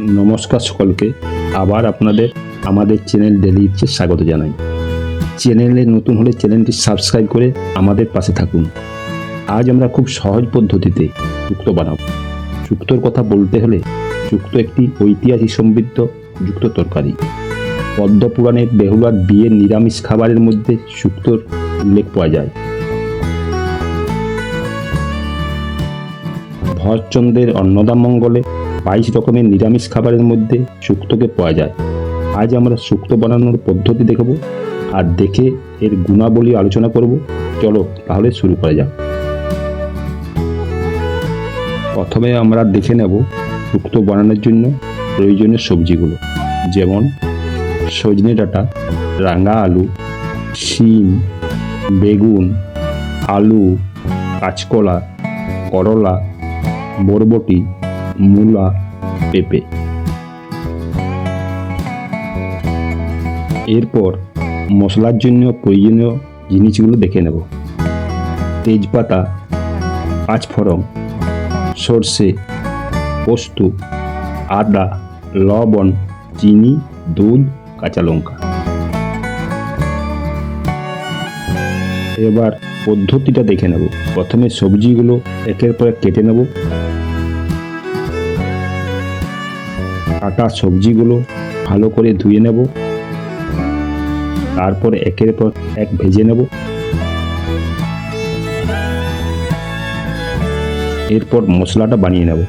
নমস্কার সকলকে, আবার আপনাদের আমাদের চ্যানেল ডেলি ইচ্ছে স্বাগত জানাই। চ্যানেলে নতুন হলে চ্যানেলটি সাবস্ক্রাইব করে আমাদের পাশে থাকুন। আজ আমরা খুব সহজ পদ্ধতিতে শুক্তো বানাবো। শুক্তোর কথা বলতে হলে শুক্তো একটি ঐতিহাসিক সমৃদ্ধ যুক্ত তরকারি। পদ্মপুরাণের বেহুলার বিয়ের নিরামিষ খাবারের মধ্যে শুক্তোর উল্লেখ পাওয়া যায়। ভরতচন্দ্রের অন্নদামঙ্গলে 22 রকমের নিরামিষ খাবারের মধ্যে শুক্তোকে পাওয়া যায়। আজ আমরা শুক্তো বানানোর পদ্ধতি দেখব আর দেখে এর গুণাবলী আলোচনা করব। চলো তাহলে শুরু করা যাক। প্রথমে আমরা দেখে নেব শুক্তো বানানোর জন্য প্রয়োজনীয় সবজিগুলো, যেমন সজনে ডাঁটা, রাঙা আলু, শিম, বেগুন, আলু, কাঁচকলা, করলা, বরবটি, মূলা, পেঁপে। এরপর মশলার জন্য প্রয়োজনীয় জিনিসগুলো দেখে নেব। তেজপাতা, পাঁচফোড়ন, সর্ষে, পোস্ত, আদা, লবণ, চিনি, দুধ, কাঁচা লঙ্কা। এবার পদ্ধতিটা দেখে নেব। প্রথমে সবজিগুলো একের পর এক কেটে নেব। কাটা সবজিগুলো ভালো করে ধুয়ে নেব, তারপর একের পর এক ভেজে নেব। এরপর মশলাটা বানিয়ে নেব।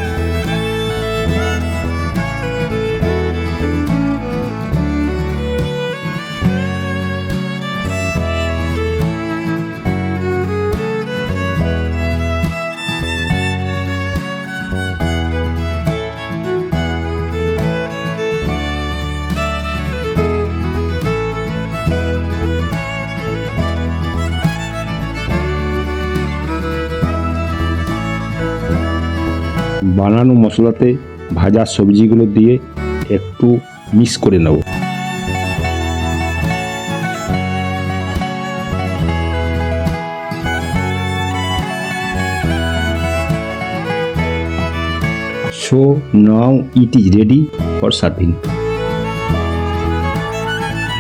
বানানো মশলাতে ভাজা সবজিগুলো দিয়ে একটু মিক্স করে নেব। So now it is ready for serving.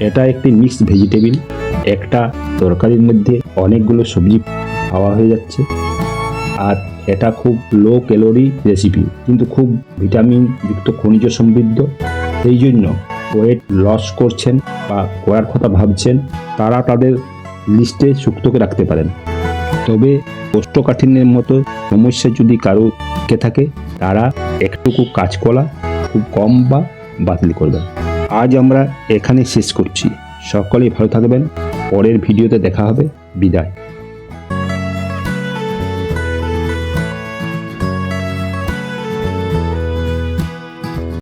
এটা একটি মিক্সড ভেজিটেবল। একটা তরকারির মধ্যে অনেকগুলো সবজি খাওয়া হয়ে যাচ্ছে, আর এটা খুব লো ক্যালোরি রেসিপি, কিন্তু খুব ভিটামিন যুক্ত, খনিজ সমৃদ্ধ। সেই জন্য ওয়েট লস করছেন বা করার কথা ভাবছেন তারা তাদের লিস্টে শুক্তোকে রাখতে পারেন। তবে কোষ্ঠকাঠিন্যের মতো সমস্যা যদি কারো থাকে তারা একটুকু কাঁচকলা খুব কম বা বাতিল করবেন। আজ আমরা এখানে শেষ করছি। সকলেই ভালো থাকবেন। পরের ভিডিওতে দেখা হবে। বিদায়।